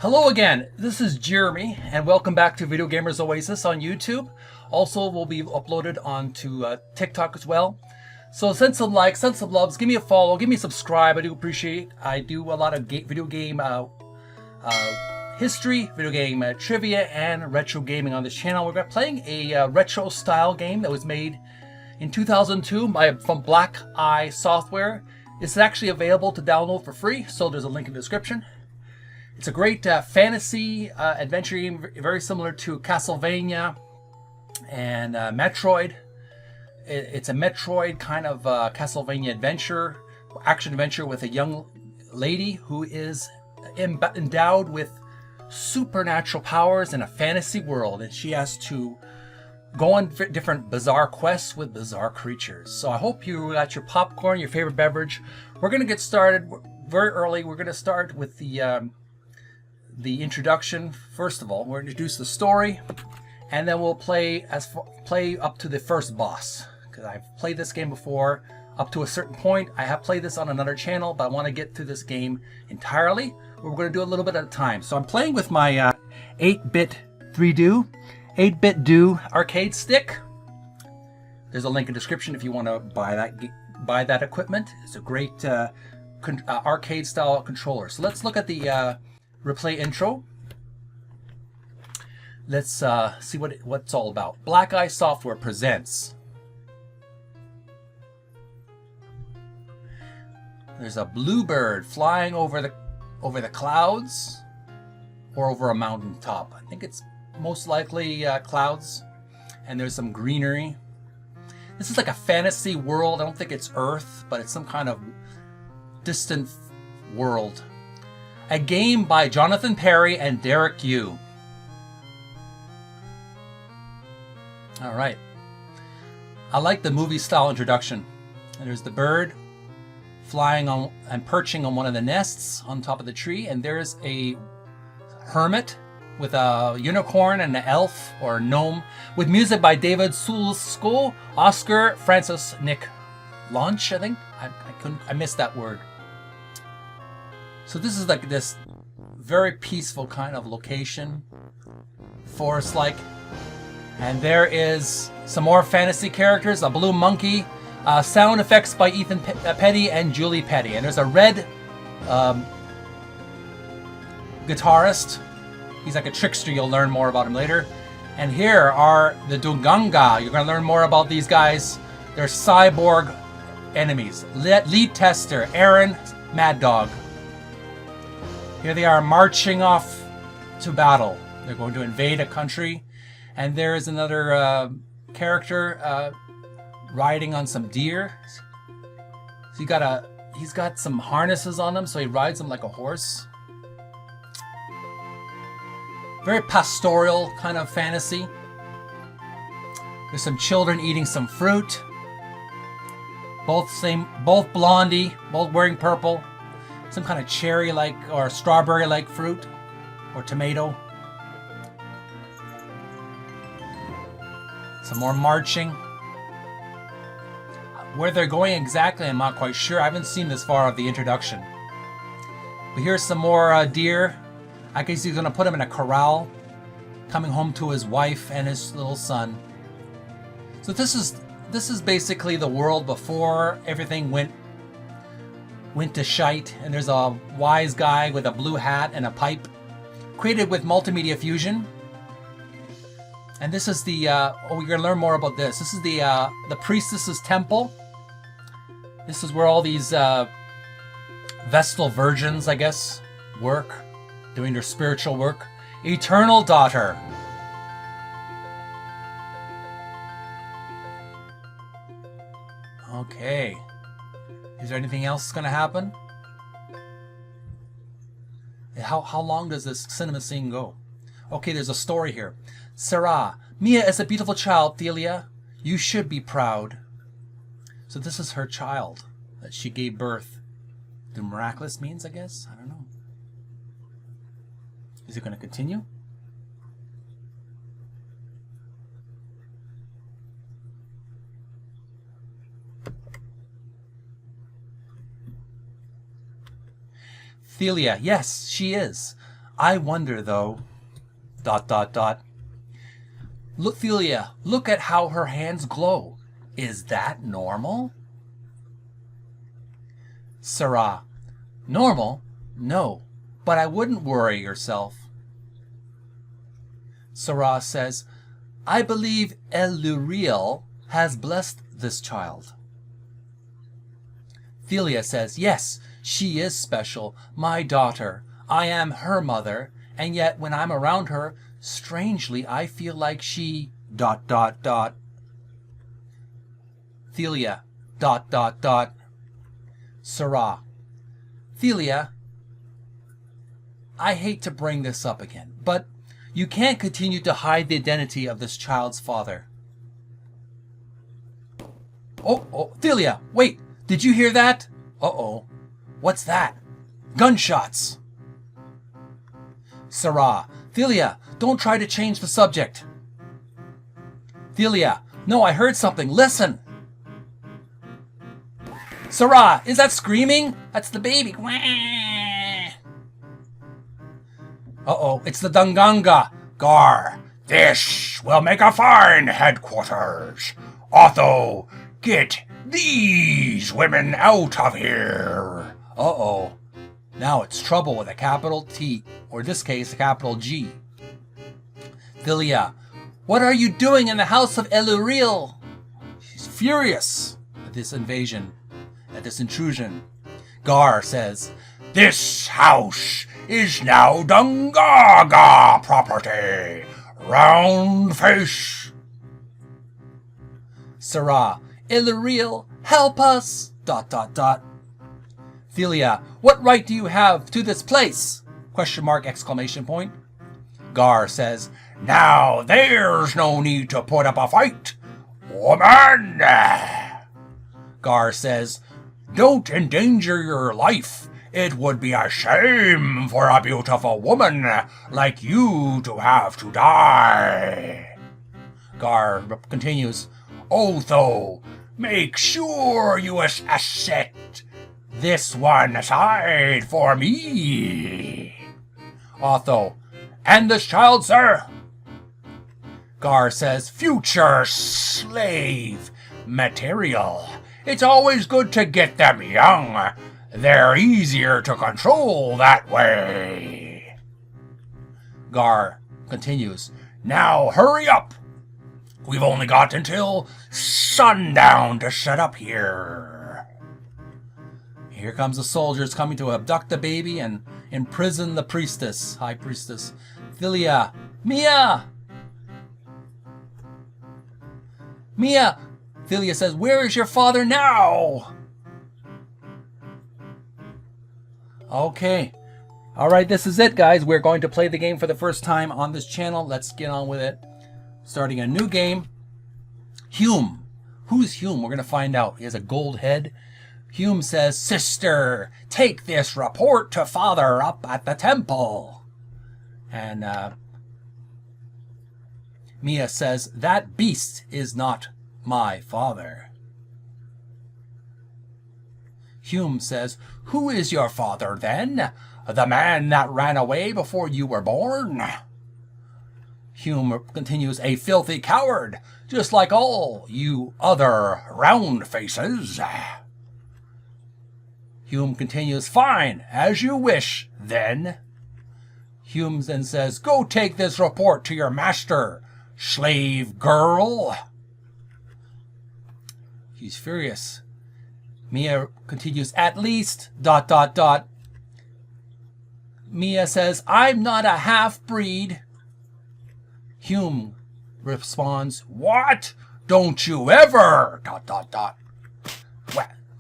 Hello again, this is Jeremy, and welcome back to Video Gamers Oasis on YouTube. Also, will be uploaded onto TikTok as well. So send some likes, send some loves, give me a follow, give me a subscribe. I do appreciate. I do a lot of video game history, video game trivia, and retro gaming on this channel. We're playing a retro style game that was made in 2002 from Blackeye Software. It's actually available to download for free, so there's a link in the description. It's a great fantasy adventure game, very similar to Castlevania and Metroid. It's a Metroid kind of Castlevania action adventure with a young lady who is endowed with supernatural powers in a fantasy world, and she has to go on different bizarre quests with bizarre creatures. So I hope you got your popcorn, your favorite beverage. We're going to get started very early. We're going to start with the introduction. First of all, we'll introduce the story, and then we'll play up to the first boss, because I've played this game before up to a certain point. I have played this on another channel, but I want to get through this game entirely. We're going to do a little bit at a time. So I'm playing with my 8-bit 8-bit do arcade stick. There's a link in the description if you want to buy that equipment. It's a great arcade style controller. So let's look at the replay intro. Let's see what it's all about. Blackeye Software presents. There's a bluebird flying over the clouds, or over a mountaintop. I think it's most likely clouds, and there's some greenery. This is like a fantasy world. I don't think it's Earth, but it's some kind of distant world. A game by Jonathan Perry and Derek Yu. All right. I like the movie style introduction. And there's the bird flying on and perching on one of the nests on top of the tree, and there's a hermit with a unicorn and an elf or a gnome, with music by David Sulsko, Oscar Francis Nick Launch, I think. I missed that word. So this is like this very peaceful kind of location, forest-like. And there is some more fantasy characters, a blue monkey, sound effects by Ethan Petty and Julie Petty. And there's a red guitarist. He's like a trickster. You'll learn more about him later. And here are the Duganga. You're going to learn more about these guys. They're cyborg enemies. Lead tester, Aaron Mad Dog. Here they are marching off to battle. They're going to invade a country. And there is another character riding on some deer. So he's got some harnesses on him, so he rides them like a horse. Very pastoral kind of fantasy. There's some children eating some fruit. Both blondie, both wearing purple. Some kind of cherry-like or strawberry-like fruit, or tomato. Some more marching. Where they're going exactly, I'm not quite sure. I haven't seen this far of the introduction. But here's some more deer. I guess he's going to put him in a corral, coming home to his wife and his little son. So this is basically the world before everything went to shite. And there's a wise guy with a blue hat and a pipe, created with multimedia fusion. And this is the we're going to learn more about this. This is the priestess's temple. This is where all these Vestal virgins, I guess, work, doing their spiritual work. Eternal Daughter. Okay. Is there anything else going to happen? How long does this cinema scene go? Okay, there's a story here. Sarah, Mia is a beautiful child, Thelia. You should be proud. So this is her child that she gave birth. The miraculous means, I guess? I don't know. Is it going to continue? Thelia, yes, she is. I wonder, though, ... Look, Thelia, look at how her hands glow. Is that normal? Sarah: Normal? No, but I wouldn't worry yourself. Sarah says, I believe El Luriel has blessed this child. Thelia says, yes, she is special, my daughter. I am her mother, and yet when I'm around her, strangely I feel like she ... Thelia ... Sarah: Thelia, I hate to bring this up again, but you can't continue to hide the identity of this child's father. Oh, Thelia, wait, did you hear that? Uh-oh, what's that? Gunshots. Sarah: Thelia, don't try to change the subject. Thelia: no, I heard something, listen. Sarah: is that screaming? That's the baby. Uh-oh, it's the Dunganga. GAR: this will make a fine headquarters. Otho, get these women out of here. Uh-oh. Now it's trouble with a capital T, or in this case, a capital G. Thelia: what are you doing in the house of Eluriel? She's furious at this invasion, at this intrusion. GAR says, this house is now Dungaga property. Round face. Sarah: Eluriel, help us. ... Thelia: what right do you have to this place? ? GAR says, now there's no need to put up a fight. Woman! GAR says, don't endanger your life. It would be a shame for a beautiful woman like you to have to die. GAR continues, Otho, make sure you set this one aside for me. Otho: and this child, sir? GAR says, future slave material. It's always good to get them young. They're easier to control that way. GAR continues, now hurry up. We've only got until sundown to set up here. Here comes the soldiers coming to abduct the baby and imprison the priestess, high priestess. Thelia: Mia! Mia! Thelia says, where is your father now? Okay. Alright, this is it, guys. We're going to play the game for the first time on this channel. Let's get on with it. Starting a new game. Hume. Who's Hume? We're going to find out. He has a gold head. Hume says, sister, take this report to father up at the temple. And Mia says, that beast is not my father. Hume says, who is your father then? The man that ran away before you were born? Hume continues, a filthy coward, just like all you other round faces. Hume continues, fine, as you wish, then. Hume then says, go take this report to your master, slave girl. He's furious. Mia continues, at least, ... Mia says, I'm not a half-breed. Hume responds, what? Don't you ever... ...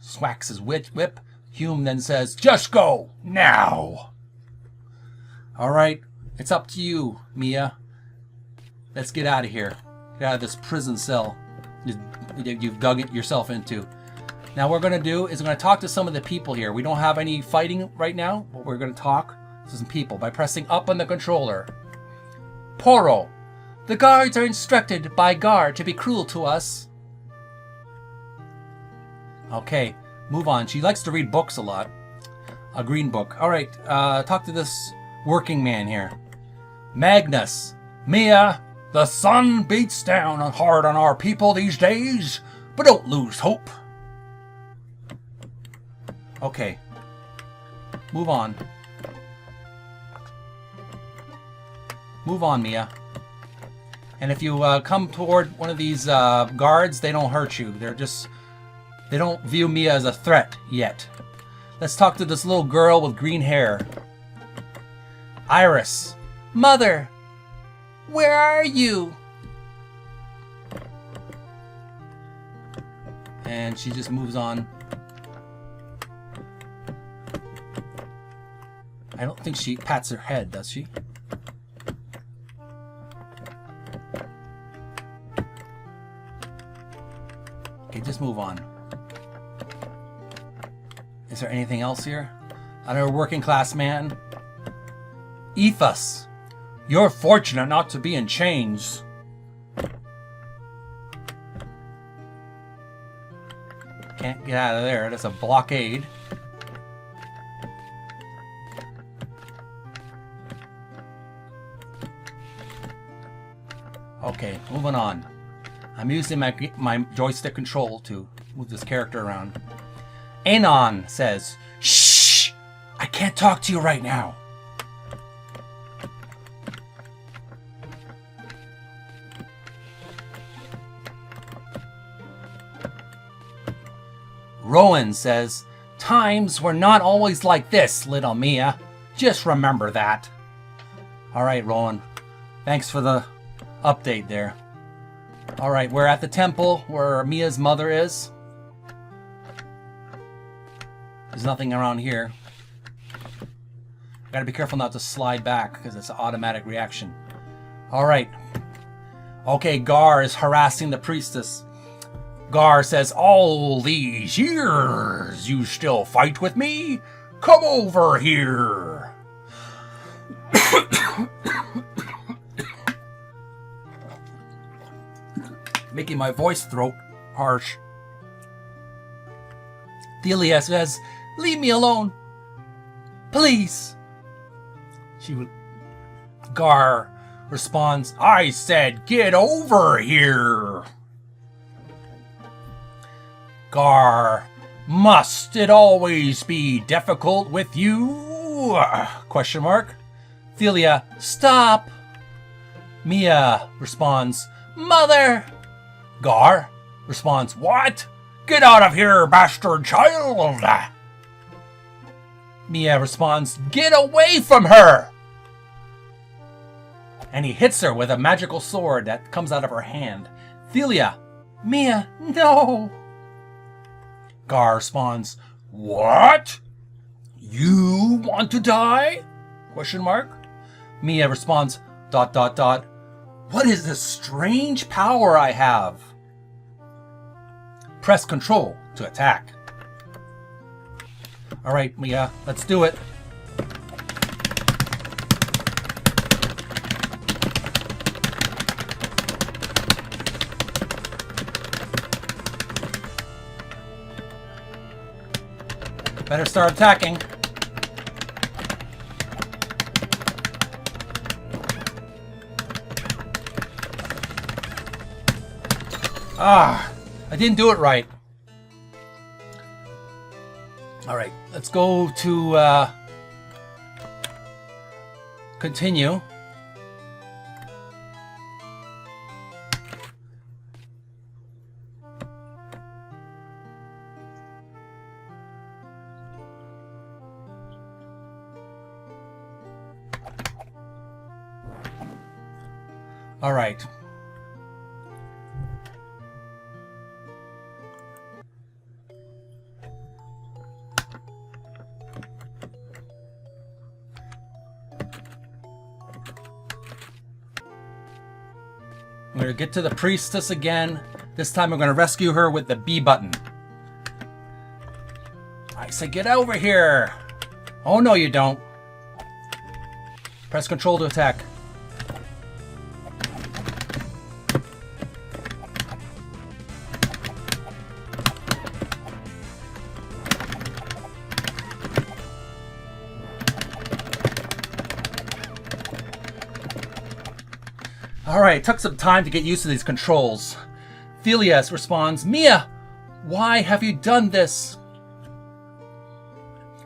Swacks his whip. Hume then says, just go, now. All right, it's up to you, Mia. Let's get out of here. Get out of this prison cell you've dug it yourself into. Now what we're going to do is we're going to talk to some of the people here. We don't have any fighting right now, but we're going to talk to some people by pressing up on the controller. Poro. The guards are instructed by GAR to be cruel to us. Okay, move on. She likes to read books a lot. A green book. All right, talk to this working man here. Magnus. Mia, the sun beats down hard on our people these days, but don't lose hope. Okay. Move on. Move on, Mia. And if you come toward one of these guards, they don't hurt you. They don't view Mia as a threat yet. Let's talk to this little girl with green hair. Iris. Mother, where are you? And she just moves on. I don't think she pats her head, does she? Okay, just move on. Is there anything else here? Another working class man. Ephus. You're fortunate not to be in chains. Can't get out of there. That's a blockade. Okay, moving on. I'm using my joystick control to move this character around. Anon says, "Shh! I can't talk to you right now." Rowan says, "Times were not always like this, little Mia. Just remember that." Alright, Rowan. Thanks for the update there. Alright, we're at the temple where Mia's mother is. There's nothing around here. Gotta be careful not to slide back because it's an automatic reaction. Alright. Okay, GAR is harassing the priestess. GAR says, "All these years, you still fight with me? Come over here." Making my voice throat harsh. Delia says, "Leave me alone. Please." GAR responds, "I said get over here." GAR, must it always be difficult with you? Question mark. Delia, stop. Mia responds, "Mother." GAR responds, "What? Get out of here, bastard child." Mia responds, "Get away from her." And he hits her with a magical sword that comes out of her hand. Delia, "Mia, no." GAR responds, "What? You want to die?" Question mark. Mia responds, ... "What is this strange power I have?" Press Control to attack. Alright, Mia, let's do it. Better start attacking. Ah, I didn't do it right. Alright, let's go to continue. All right. We're going to get to the priestess again. This time we're going to rescue her with the B button. I say get over here. Oh no you don't. Press Control to attack. Alright, took some time to get used to these controls. Phileas responds, Mia, why have you done this?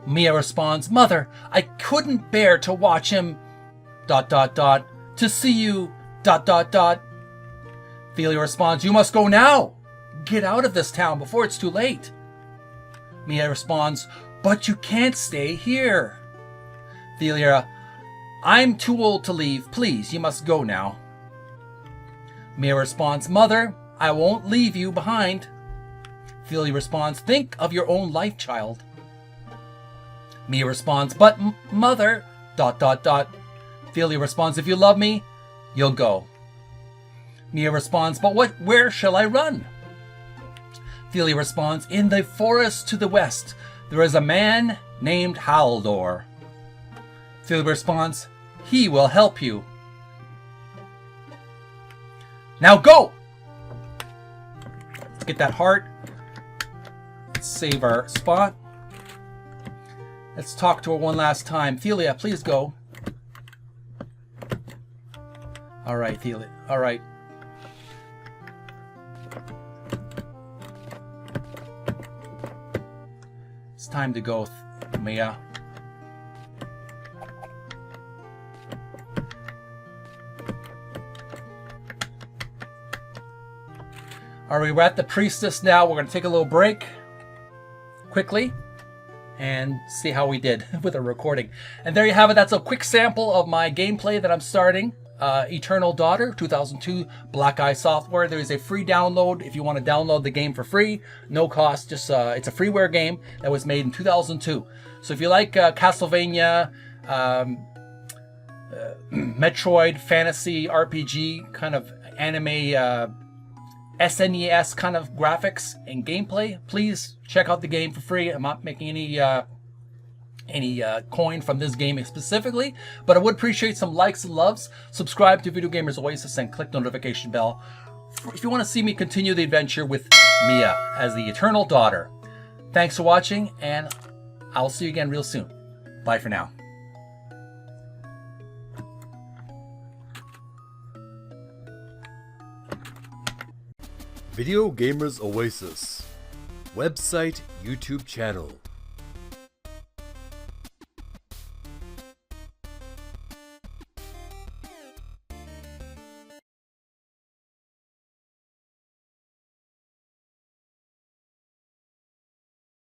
Mia responds, Mother, I couldn't bear to watch him... ... to see you... ... Phileas responds, you must go now. Get out of this town before it's too late. Mia responds, but you can't stay here. Phileas, I'm too old to leave. Please, you must go now. Mia responds, Mother, I won't leave you behind. Phileas responds, think of your own life, child. Mia responds, but Mother... ... Phileas responds, if you love me, you'll go. Mia responds, but where shall I run? Phileas responds, in the forest to the west, there is a man named Haldor. Phileas responds, he will help you. Now go! Let's get that heart. Let's save our spot. Let's talk to her one last time. Phileas, please go. Alright, Phileas. Alright. It's time to go, Mia. Alright, we're at the priestess now. We're going to take a little break quickly and see how we did with the recording. And there you have it. That's a quick sample of my gameplay that I'm starting. Eternal Daughter, 2002, Blackeye Software. There is a free download if you want to download the game for free. No cost, just it's a freeware game that was made in 2002. So if you like Castlevania, Metroid, fantasy, RPG, kind of anime, SNES kind of graphics and gameplay, please check out the game for free. I'm not making any coin from this game specifically, but I would appreciate some likes and loves. Subscribe to Video Gamers Oasis and click the notification bell if you want to see me continue the adventure with Mia as the Eternal Daughter. Thanks for watching, and I'll see you again real soon. Bye for now. Video Gamers Oasis. Website, YouTube channel.